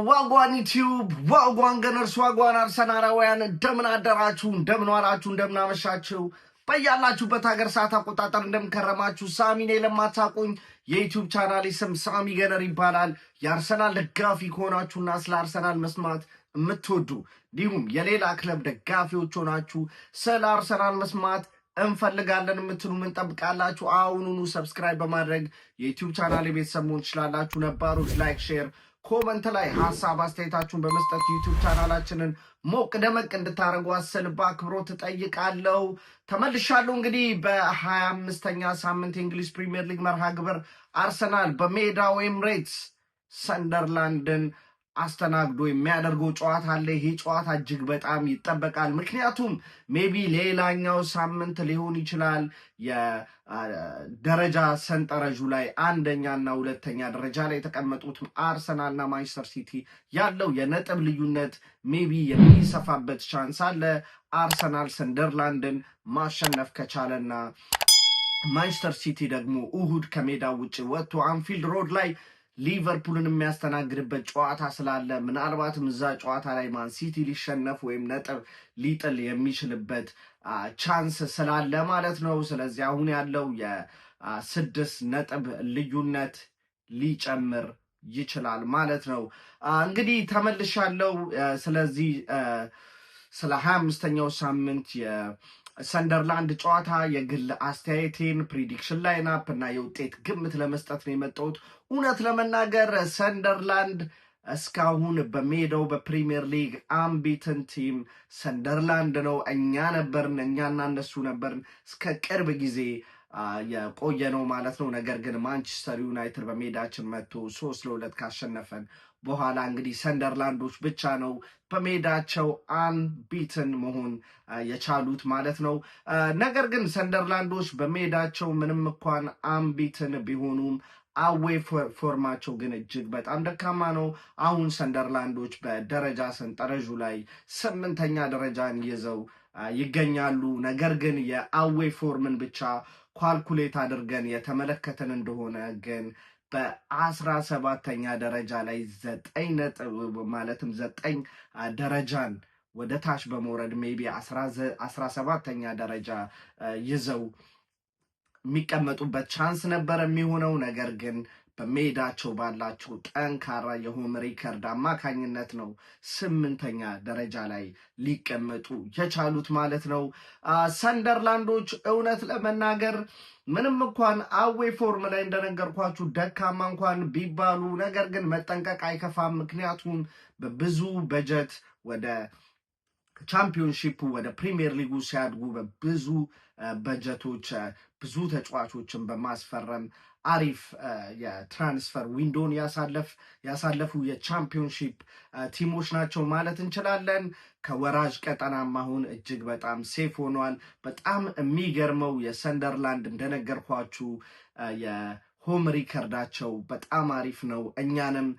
ዋጓን ዩቲዩብ ዋጓን ገነርስ ዋጓን አርሰናላውያን እንደምን አደራችሁ እንደምን ዋላችሁ እንደምን አመሻችሁ በያላችሁበት ሀገር ሰዓት አቆጣጠር እንደምከረማችሁ ሳሚ ነኝ። ለማታውቁኝ የዩቲዩብ ቻናሌ ስም ሳሚ ገነር ይባላል። የአርሰናል ደጋፊ ከሆናችሁና ስለ አርሰናል መስማት የምትወዱ እንዲሁም የሌላ ክለብ ደጋፊዎች ሆናችሁ ስለ አርሰናል መስማት እንፈልጋለን የምትሉ ምን ጠብቃላችሁ? አሁኑኑ ሰብስክራይብ በማድረግ የዩቲዩብ ቻናሌ ቤተሰብ መሆን ትችላላችሁ። ነባሮች ላይክ፣ ሼር፣ ኮመንት ላይ ሀሳብ አስተያየታችሁን በመስጠት ዩቲዩብ ቻናላችንን ሞቅ ደመቅ እንድታደርጉ አስል በአክብሮት እጠይቃለሁ። ተመልሻለሁ። እንግዲህ በ25ኛ ሳምንት የእንግሊዝ ፕሪሚየር ሊግ መርሃ ግብር አርሰናል በሜዳው ኤምሬትስ ሰንደርላንድን አስተናግዶ የሚያደርገው ጨዋታ አለ። ይሄ ጨዋታ እጅግ በጣም ይጠበቃል። ምክንያቱም ሜቢ ሌላኛው ሳምንት ሊሆን ይችላል የደረጃ ሰንጠረዡ ላይ አንደኛና ሁለተኛ ደረጃ ላይ የተቀመጡት አርሰናልና ማንቸስተር ሲቲ ያለው የነጥብ ልዩነት ሜቢ የሚሰፋበት ቻንስ አለ። አርሰናል ሰንደርላንድን ማሸነፍ ከቻለና ማንቸስተር ሲቲ ደግሞ እሁድ ከሜዳው ውጭ ወጥቶ አንፊልድ ሮድ ላይ ሊቨርፑልን የሚያስተናግድበት ጨዋታ ስላለ ምናልባትም እዛ ጨዋታ ላይ ማን ሲቲ ሊሸነፍ ወይም ነጥብ ሊጥል የሚችልበት ቻንስ ስላለ ማለት ነው። ስለዚህ አሁን ያለው የ6 ነጥብ ልዩነት ሊጨምር ይችላል ማለት ነው። እንግዲህ ተመልሻለሁ። ስለዚህ ስለ 25ኛው ሳምንት ሰንደርላንድ ጨዋታ የግል አስተያየቴን ፕሪዲክሽን ላይናፕ እና የውጤት ግምት ለመስጠት ነው የመጣሁት። እውነት ለመናገር ሰንደርላንድ እስካሁን በሜዳው በፕሪሚየር ሊግ አምቢትን ቲም ሰንደርላንድ ነው። እኛና እነሱ ነበርን እስከ ቅርብ ጊዜ የቆየ ነው ማለት ነው። ነገር ግን ማንቸስተር ዩናይትድ በሜዳችን መጥቶ 3-2 ካሸነፈን በኋላ እንግዲህ ሰንደርላንዶች ብቻ ነው በሜዳቸው አንቢትን መሆን የቻሉት ማለት ነው። ነገር ግን ሰንደርላንዶች በሜዳቸው ምንም እንኳን አንቢትን ቢሆኑም አዌይ ፎርማቸው ግን እጅግ በጣም ደካማ ነው። አሁን ሰንደርላንዶች በደረጃ ሰንጠረዡ ላይ 8ኛ ደረጃን ይዘው ይገኛሉ። ነገር ግን የአዌይ ፎርምን ብቻ ኳልኩሌት አድርገን የተመለከተን እንደሆነ ግን በ17ኛ ደረጃ ላይ 9 ነጥብ ማለትም 9 ደረጃን ወደ ታች በመውረድ ሜቢ 17ኛ ደረጃ ይዘው የሚቀመጡበት ቻንስ ነበር የሚሆነው። ነገር ግን በሜዳቸው ባላቸው ጠንካራ የሆም ሪከርድ አማካኝነት ነው 8ኛ ደረጃ ላይ ሊቀመጡ የቻሉት ማለት ነው። ሰንደርላንዶች እውነት ለመናገር ምንም እንኳን አዌይ ፎርም ላይ እንደነገርኳችሁ ደካማ እንኳን ቢባሉ ነገር ግን መጠንቀቅ አይከፋም። ምክንያቱም በብዙ በጀት ወደ ቻምፒዮንሺፑ ወደ ፕሪሚየር ሊጉ ሲያድጉ በብዙ በጀቶች ብዙ ተጫዋቾችን በማስፈረም አሪፍ የትራንስፈር ዊንዶን ያሳለፉ የቻምፒዮንሺፕ ቲሞች ናቸው ማለት እንችላለን። ከወራጅ ቀጠናም አሁን እጅግ በጣም ሴፍ ሆኗል። በጣም የሚገርመው የሰንደርላንድ እንደነገርኳችሁ የሆም ሪከርዳቸው በጣም አሪፍ ነው። እኛንም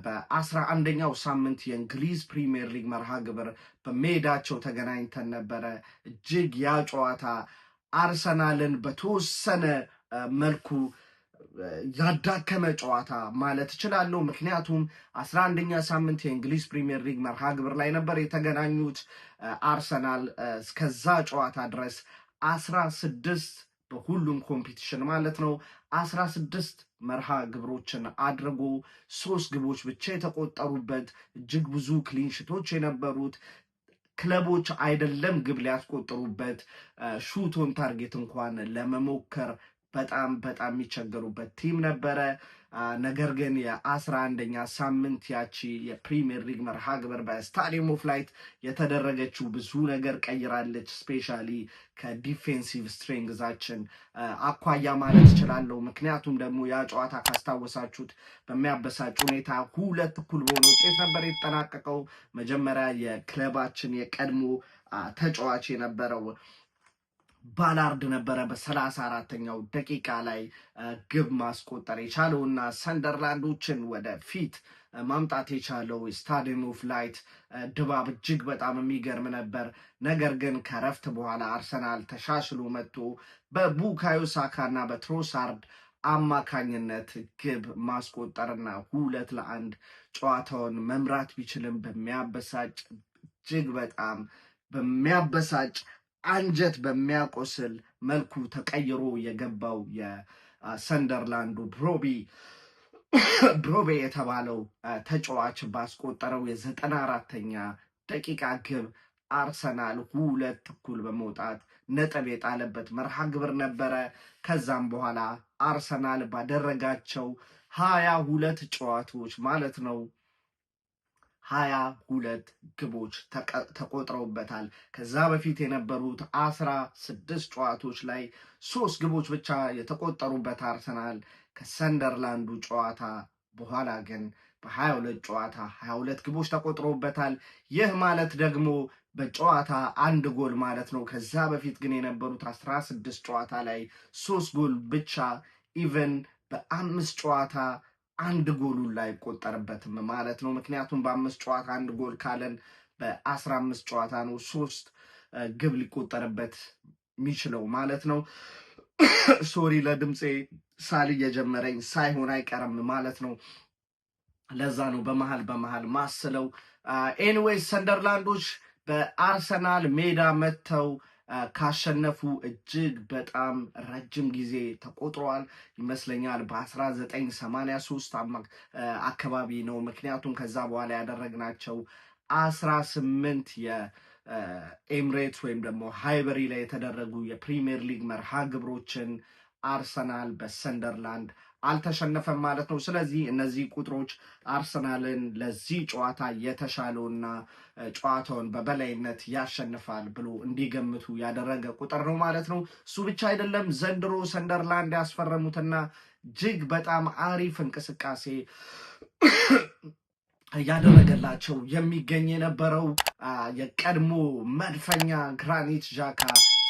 በ11ኛው ሳምንት የእንግሊዝ ፕሪሚየር ሊግ መርሃ ግብር በሜዳቸው ተገናኝተን ነበረ። እጅግ ያ ጨዋታ አርሰናልን በተወሰነ መልኩ ያዳከመ ጨዋታ ማለት እችላለሁ። ምክንያቱም 11ኛ ሳምንት የእንግሊዝ ፕሪሚየር ሊግ መርሃ ግብር ላይ ነበር የተገናኙት። አርሰናል እስከዛ ጨዋታ ድረስ 16 በሁሉም ኮምፒቲሽን ማለት ነው 16 መርሃ ግብሮችን አድርጎ 3 ግቦች ብቻ የተቆጠሩበት እጅግ ብዙ ክሊንሽቶች የነበሩት ክለቦች አይደለም ግብ ሊያስቆጥሩበት ሹት ኦን ታርጌት እንኳን ለመሞከር በጣም የሚቸገሩበት ቲም ነበረ። ነገር ግን የ11ኛ ሳምንት ያቺ የፕሪሚየር ሊግ መርሃ ግብር በስታዲየም ኦፍ ላይት የተደረገችው ብዙ ነገር ቀይራለች። ስፔሻሊ ከዲፌንሲቭ ስትሬንግዛችን አኳያ ማለት እችላለሁ። ምክንያቱም ደግሞ ያ ጨዋታ ካስታወሳችሁት በሚያበሳጭ ሁኔታ 2-2 በሆነ ውጤት ነበር የተጠናቀቀው። መጀመሪያ የክለባችን የቀድሞ ተጫዋች የነበረው ባላርድ ነበረ በ34ኛው ደቂቃ ላይ ግብ ማስቆጠር የቻለው እና ሰንደርላንዶችን ወደ ፊት ማምጣት የቻለው ስታዲየም ኦፍ ላይት ድባብ እጅግ በጣም የሚገርም ነበር። ነገር ግን ከረፍት በኋላ አርሰናል ተሻሽሎ መጥቶ በቡካዮ ሳካ እና በትሮሳርድ አማካኝነት ግብ ማስቆጠርና 2-1 ጨዋታውን መምራት ቢችልም በሚያበሳጭ እጅግ በጣም በሚያበሳጭ አንጀት በሚያቆስል መልኩ ተቀይሮ የገባው የሰንደርላንዱ ብሮቤ የተባለው ተጫዋች ባስቆጠረው የ94ኛ ደቂቃ ግብ አርሰናል 2-1 በመውጣት ነጥብ የጣለበት መርሃ ግብር ነበረ። ከዛም በኋላ አርሰናል ባደረጋቸው 22 ጨዋታዎች ማለት ነው 22 ግቦች ተቆጥረውበታል። ከዛ በፊት የነበሩት 16 ጨዋታዎች ላይ 3 ግቦች ብቻ የተቆጠሩበት አርሰናል ከሰንደርላንዱ ጨዋታ በኋላ ግን በ22 ጨዋታ 22 ግቦች ተቆጥረውበታል። ይህ ማለት ደግሞ በጨዋታ 1 ጎል ማለት ነው። ከዛ በፊት ግን የነበሩት 16 ጨዋታ ላይ 3 ጎል ብቻ ኢቨን በ5 ጨዋታ 1 ጎሉን ላይ ቆጠርበትም ማለት ነው። ምክንያቱም በ5 ጨዋታ 1 ጎል ካለን በ15 ጨዋታ ነው 3 ግብ ሊቆጠርበት የሚችለው ማለት ነው። ሶሪ ለድምፄ ሳል እየጀመረኝ ሳይሆን አይቀርም ማለት ነው። ለዛ ነው በመሃል ማስለው። ኤኒዌይስ ሰንደርላንዶች በአርሰናል ሜዳ መጥተው ካሸነፉ እጅግ በጣም ረጅም ጊዜ ተቆጥሯል ይመስለኛል። በ1983 አካባቢ ነው። ምክንያቱም ከዛ በኋላ ያደረግናቸው 18 የኤምሬትስ ወይም ደግሞ ሃይበሪ ላይ የተደረጉ የፕሪሚየር ሊግ መርሃ ግብሮችን አርሰናል በሰንደርላንድ አልተሸነፈም ማለት ነው። ስለዚህ እነዚህ ቁጥሮች አርሰናልን ለዚህ ጨዋታ የተሻለውና ጨዋታውን በበላይነት ያሸንፋል ብሎ እንዲገምቱ ያደረገ ቁጥር ነው ማለት ነው። እሱ ብቻ አይደለም፣ ዘንድሮ ሰንደርላንድ ያስፈረሙትና እጅግ በጣም አሪፍ እንቅስቃሴ እያደረገላቸው የሚገኝ የነበረው የቀድሞ መድፈኛ ግራኒት ዣካ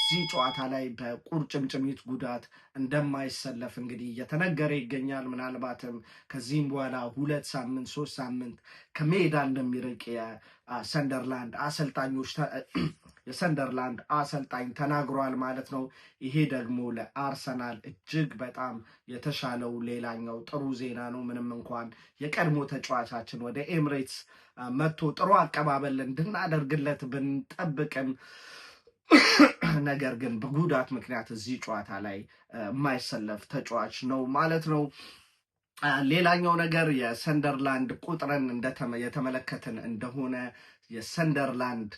እዚህ ጨዋታ ላይ በቁርጭምጭሚት ጉዳት እንደማይሰለፍ እንግዲህ እየተነገረ ይገኛል። ምናልባትም ከዚህም በኋላ 2 ሳምንት 3 ሳምንት ከሜዳ እንደሚርቅ የሰንደርላንድ አሰልጣኝ ተናግሯል ማለት ነው። ይሄ ደግሞ ለአርሰናል እጅግ በጣም የተሻለው ሌላኛው ጥሩ ዜና ነው። ምንም እንኳን የቀድሞ ተጫዋቻችን ወደ ኤምሬትስ መጥቶ ጥሩ አቀባበል እንድናደርግለት ብንጠብቅም ነገር ግን በጉዳት ምክንያት እዚህ ጨዋታ ላይ የማይሰለፍ ተጫዋች ነው ማለት ነው። ሌላኛው ነገር የሰንደርላንድ ቁጥርን የተመለከትን እንደሆነ የሰንደርላንድ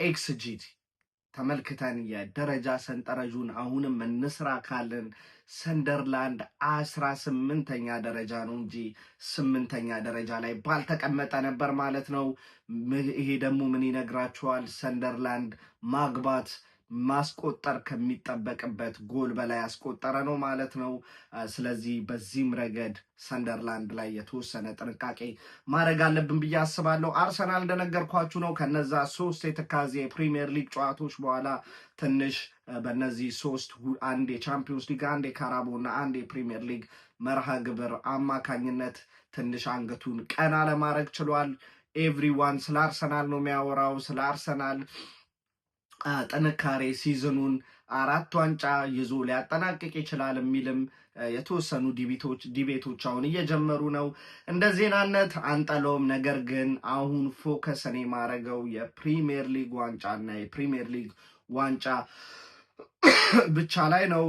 ኤክስጂቲ ተመልክተን የደረጃ ሰንጠረዡን አሁንም እንስራ ካልን ሰንደርላንድ 18ኛ ደረጃ ነው እንጂ 8ኛ ደረጃ ላይ ባልተቀመጠ ነበር ማለት ነው። ይሄ ደግሞ ምን ይነግራችኋል? ሰንደርላንድ ማስቆጠር ከሚጠበቅበት ጎል በላይ ያስቆጠረ ነው ማለት ነው። ስለዚህ በዚህም ረገድ ሰንደርላንድ ላይ የተወሰነ ጥንቃቄ ማድረግ አለብን ብዬ አስባለሁ። አርሰናል እንደነገርኳችሁ ነው ከነዛ 3 የተካዜ የፕሪሚየር ሊግ ጨዋታዎች በኋላ ትንሽ በእነዚህ 3 አንድ የቻምፒዮንስ ሊግ፣ አንድ የካራቦ እና አንድ የፕሪሚየር ሊግ መርሃ ግብር አማካኝነት ትንሽ አንገቱን ቀና ለማድረግ ችሏል። ኤቭሪዋን ስለ አርሰናል ነው የሚያወራው፣ ስለ አርሰናል ጥንካሬ ሲዝኑን 4 ዋንጫ ይዞ ሊያጠናቅቅ ይችላል የሚልም የተወሰኑ ዲቤቶች አሁን እየጀመሩ ነው። እንደ ዜናነት አንጠለውም። ነገር ግን አሁን ፎከስ እኔ ማድረገው የፕሪሚየር ሊግ ዋንጫ እና የፕሪሚየር ሊግ ዋንጫ ብቻ ላይ ነው።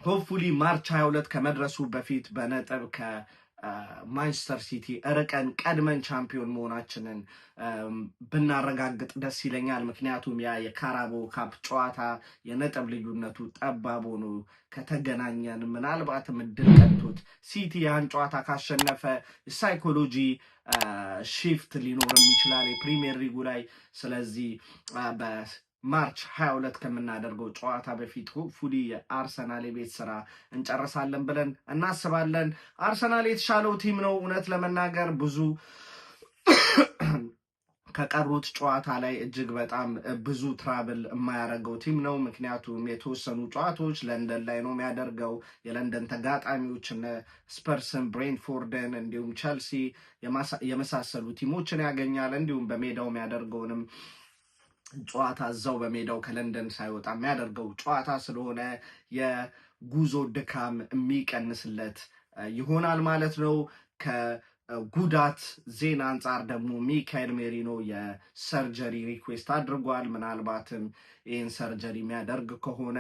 ሆፕፉሊ ማርች 22 ከመድረሱ በፊት በነጥብ ማንቸስተር ሲቲ እርቀን ቀድመን ቻምፒዮን መሆናችንን ብናረጋግጥ ደስ ይለኛል። ምክንያቱም ያ የካራቦ ካፕ ጨዋታ የነጥብ ልዩነቱ ጠባብ ሆኖ ከተገናኘን ምናልባትም እድል ቀንቶት ሲቲ ያን ጨዋታ ካሸነፈ ሳይኮሎጂ ሺፍት ሊኖርም ይችላል የፕሪሚየር ሊጉ ላይ። ስለዚህ ማርች 22 ከምናደርገው ጨዋታ በፊት ሆፕፉሊ የአርሰናል የቤት ስራ እንጨርሳለን ብለን እናስባለን። አርሰናል የተሻለው ቲም ነው። እውነት ለመናገር ብዙ ከቀሩት ጨዋታ ላይ እጅግ በጣም ብዙ ትራብል የማያደርገው ቲም ነው። ምክንያቱም የተወሰኑ ጨዋታዎች ለንደን ላይ ነው የሚያደርገው። የለንደን ተጋጣሚዎችን ስፐርስን፣ ብሬንትፎርድን እንዲሁም ቸልሲ የመሳሰሉ ቲሞችን ያገኛል። እንዲሁም በሜዳው የሚያደርገውንም ጨዋታ እዛው በሜዳው ከለንደን ሳይወጣ የሚያደርገው ጨዋታ ስለሆነ የጉዞ ድካም የሚቀንስለት ይሆናል ማለት ነው። ከጉዳት ዜና አንጻር ደግሞ ሚካኤል ሜሪኖ የሰርጀሪ ሪኩዌስት አድርጓል። ምናልባትም ይህን ሰርጀሪ የሚያደርግ ከሆነ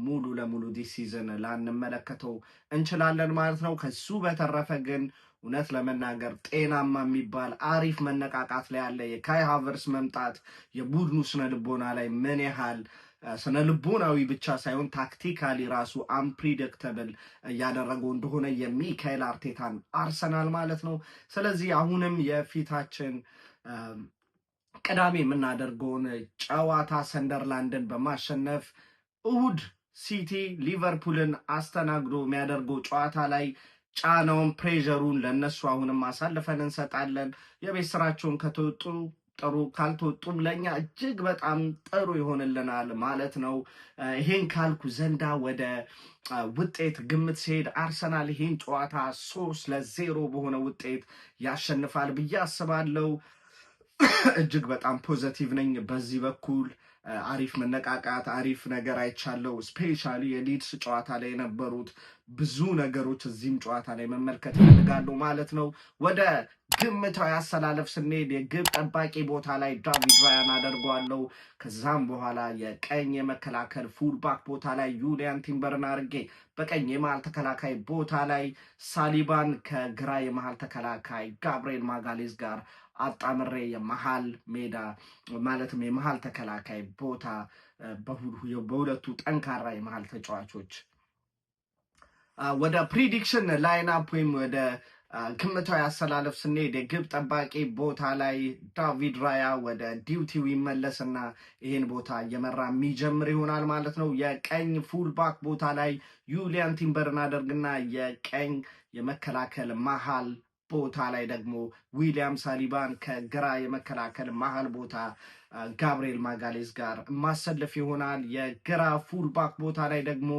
ሙሉ ለሙሉ ዲስ ሲዝን ላንመለከተው እንችላለን ማለት ነው። ከሱ በተረፈ ግን እውነት ለመናገር ጤናማ የሚባል አሪፍ መነቃቃት ላይ ያለ የካይ ሃቨርትዝ መምጣት የቡድኑ ስነ ልቦና ላይ ምን ያህል ስነ ልቦናዊ ብቻ ሳይሆን ታክቲካሊ ራሱ አንፕሪዲክተብል እያደረገው እንደሆነ የሚካኤል አርቴታን አርሰናል ማለት ነው። ስለዚህ አሁንም የፊታችን ቅዳሜ የምናደርገውን ጨዋታ ሰንደርላንድን በማሸነፍ እሁድ ሲቲ ሊቨርፑልን አስተናግዶ የሚያደርገው ጨዋታ ላይ ጫናውን ፕሬዠሩን ለነሱ አሁንም አሳልፈን እንሰጣለን። የቤት ስራቸውን ከተወጡ ጥሩ፣ ካልተወጡም ለእኛ እጅግ በጣም ጥሩ ይሆንልናል ማለት ነው። ይሄን ካልኩ ዘንዳ ወደ ውጤት ግምት ሲሄድ አርሰናል ይሄን ጨዋታ 3-0 በሆነ ውጤት ያሸንፋል ብዬ አስባለሁ። እጅግ በጣም ፖዘቲቭ ነኝ በዚህ በኩል። አሪፍ መነቃቃት፣ አሪፍ ነገር አይቻለው። ስፔሻሊ የሊድስ ጨዋታ ላይ የነበሩት ብዙ ነገሮች እዚህም ጨዋታ ላይ መመልከት ይፈልጋሉ ማለት ነው። ወደ ግምታዊ አሰላለፍ ስንሄድ የግብ ጠባቂ ቦታ ላይ ዳቪድ ራያን አደርገዋለሁ። ከዛም በኋላ የቀኝ የመከላከል ፉልባክ ቦታ ላይ ዩሊያን ቲምበርን አድርጌ በቀኝ የመሃል ተከላካይ ቦታ ላይ ሳሊባን ከግራ የመሃል ተከላካይ ጋብርኤል ማጋሌዝ ጋር አጣምሬ የመሃል ሜዳ ማለትም የመሃል ተከላካይ ቦታ በሁለቱ ጠንካራ የመሃል ተጫዋቾች ወደ ፕሪዲክሽን ላይንአፕ ወይም ወደ ግምታዊ አሰላለፍ ስንሄድ የግብ ጠባቂ ቦታ ላይ ዳቪድ ራያ ወደ ዲዩቲው ይመለስና ይህን ቦታ እየመራ የሚጀምር ይሆናል ማለት ነው። የቀኝ ፉልባክ ቦታ ላይ ዩሊያን ቲምበርን አደርግና የቀኝ የመከላከል መሃል ቦታ ላይ ደግሞ ዊሊያም ሳሊባን ከግራ የመከላከል መሃል ቦታ ጋብርኤል ማጋሌዝ ጋር ማሰለፍ ይሆናል። የግራ ፉልባክ ቦታ ላይ ደግሞ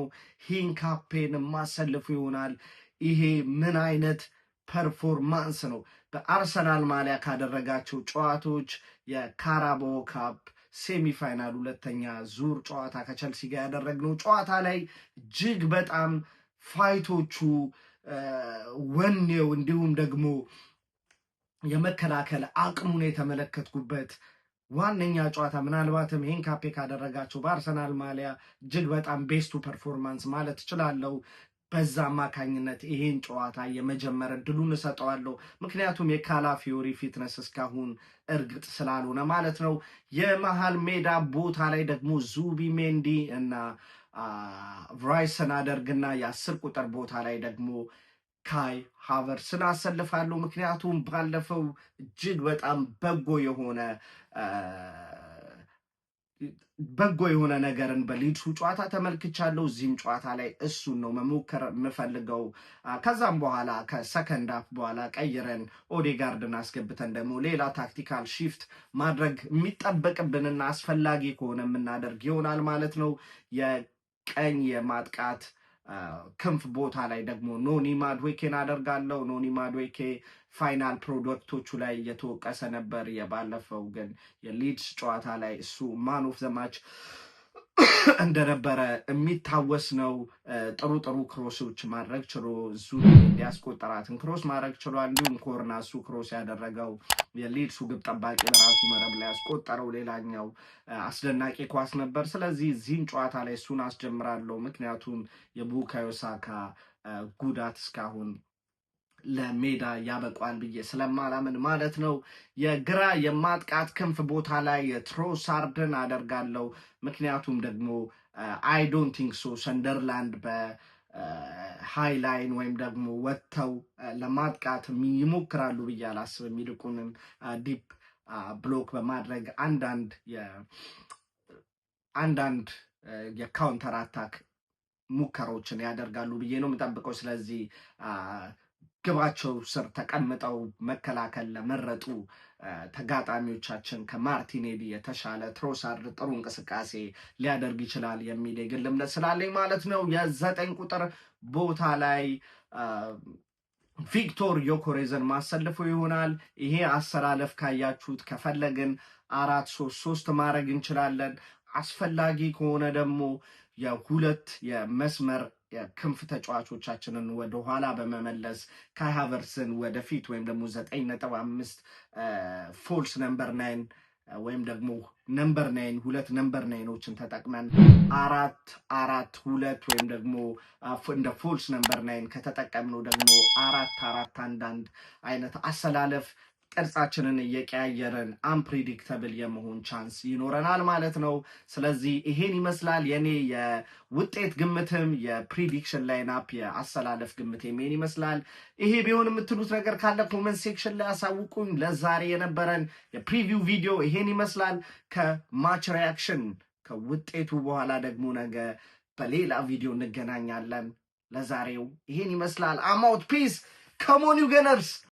ሂንካፔን ማሰለፍ ይሆናል። ይሄ ምን አይነት ፐርፎርማንስ ነው! በአርሰናል ማሊያ ካደረጋቸው ጨዋታዎች የካራባኦ ካፕ ሴሚፋይናል ሁለተኛ ዙር ጨዋታ ከቸልሲ ጋር ያደረግነው ጨዋታ ላይ እጅግ በጣም ፋይቶቹ ወኔው እንዲሁም ደግሞ የመከላከል አቅሙን የተመለከትኩበት ዋነኛ ጨዋታ ምናልባትም ይህን ካፔ ካደረጋቸው በአርሰናል ማሊያ እጅግ በጣም ቤስቱ ፐርፎርማንስ ማለት እችላለሁ። በዛ አማካኝነት ይሄን ጨዋታ የመጀመር እድሉን እሰጠዋለሁ። ምክንያቱም የካላፊዮሪ ፊትነስ እስካሁን እርግጥ ስላልሆነ ማለት ነው። የመሃል ሜዳ ቦታ ላይ ደግሞ ዙቢሜንዲ እና ራይስን አደርግና የ10 ቁጥር ቦታ ላይ ደግሞ ካይ ሃቨርትዝን አሰልፋለሁ። ምክንያቱም ባለፈው እጅግ በጣም በጎ የሆነ ነገርን በሊድሱ ጨዋታ ተመልክቻለሁ። እዚህም ጨዋታ ላይ እሱን ነው መሞከር የምፈልገው። ከዛም በኋላ ከሰከንድ ሃፍ በኋላ ቀይረን ኦዴጋርድን አስገብተን ደግሞ ሌላ ታክቲካል ሺፍት ማድረግ የሚጠበቅብንና አስፈላጊ ከሆነ የምናደርግ ይሆናል ማለት ነው። የቀኝ የማጥቃት ክንፍ ቦታ ላይ ደግሞ ኖኒ ማድዌኬን አደርጋለሁ። ኖኒ ማድዌኬ ፋይናል ፕሮዳክቶቹ ላይ እየተወቀሰ ነበር። የባለፈው ግን የሊድስ ጨዋታ ላይ እሱ ማን ኦፍ ዘ ማች እንደነበረ የሚታወስ ነው። ጥሩ ክሮሶች ማድረግ ችሎ እሱ እንዲያስቆጠራትን ክሮስ ማድረግ ችሏል። እንዲሁም ኮርና እሱ ክሮስ ያደረገው የሊድሱ ግብ ጠባቂ በራሱ መረብ ላይ ያስቆጠረው ሌላኛው አስደናቂ ኳስ ነበር። ስለዚህ እዚህም ጨዋታ ላይ እሱን አስጀምራለሁ። ምክንያቱም የቡካዮ ሳካ ጉዳት እስካሁን ለሜዳ ያበቋል ብዬ ስለማላምን ማለት ነው። የግራ የማጥቃት ክንፍ ቦታ ላይ ትሮሳርድን አደርጋለሁ። ምክንያቱም ደግሞ አይ ዶንት ቲንክ ሶ ሰንደርላንድ በሃይ ላይን ወይም ደግሞ ወጥተው ለማጥቃት ይሞክራሉ ብዬ አላስብም። ይልቁንም ዲፕ ብሎክ በማድረግ አንዳንድ የካውንተር አታክ ሙከራዎችን ያደርጋሉ ብዬ ነው የምጠብቀው። ስለዚህ ግባቸው ስር ተቀምጠው መከላከል ለመረጡ ተጋጣሚዎቻችን ከማርቲኔሊ የተሻለ ትሮሳርድ ጥሩ እንቅስቃሴ ሊያደርግ ይችላል የሚል የግል እምነት ስላለኝ ማለት ነው። የ9 ቁጥር ቦታ ላይ ቪክቶር ዮኬሬዝን ማሰልፎ ይሆናል። ይሄ አሰላለፍ ካያችሁት ከፈለግን 4-3-3 ማድረግ እንችላለን። አስፈላጊ ከሆነ ደግሞ የሁለት የመስመር የክንፍ ተጫዋቾቻችንን ወደ ኋላ በመመለስ ካይ ሃቨርትዝን ወደፊት ወይም ደግሞ 9.5 ፎልስ ነምበር 9 ወይም ደግሞ ነምበር 9 ሁለት ነምበር 9ዎችን ተጠቅመን 4-4-2 ወይም ደግሞ እንደ ፎልስ ነምበር 9 ከተጠቀምነው ደግሞ 4-4-1 አይነት አሰላለፍ ቅርጻችንን እየቀያየረን አንፕሬዲክተብል የመሆን ቻንስ ይኖረናል ማለት ነው። ስለዚህ ይሄን ይመስላል የኔ የውጤት ግምትም የፕሪዲክሽን ላይንአፕ የአሰላለፍ ግምቴም ይሄን ይመስላል። ይሄ ቢሆን የምትሉት ነገር ካለ ኮሜንት ሴክሽን ላይ አሳውቁኝ። ለዛሬ የነበረን የፕሪቪው ቪዲዮ ይሄን ይመስላል። ከማች ሪያክሽን ከውጤቱ በኋላ ደግሞ ነገ በሌላ ቪዲዮ እንገናኛለን። ለዛሬው ይሄን ይመስላል። አም አውት ፒስ። ካም ኦን ዩ ገነርስ።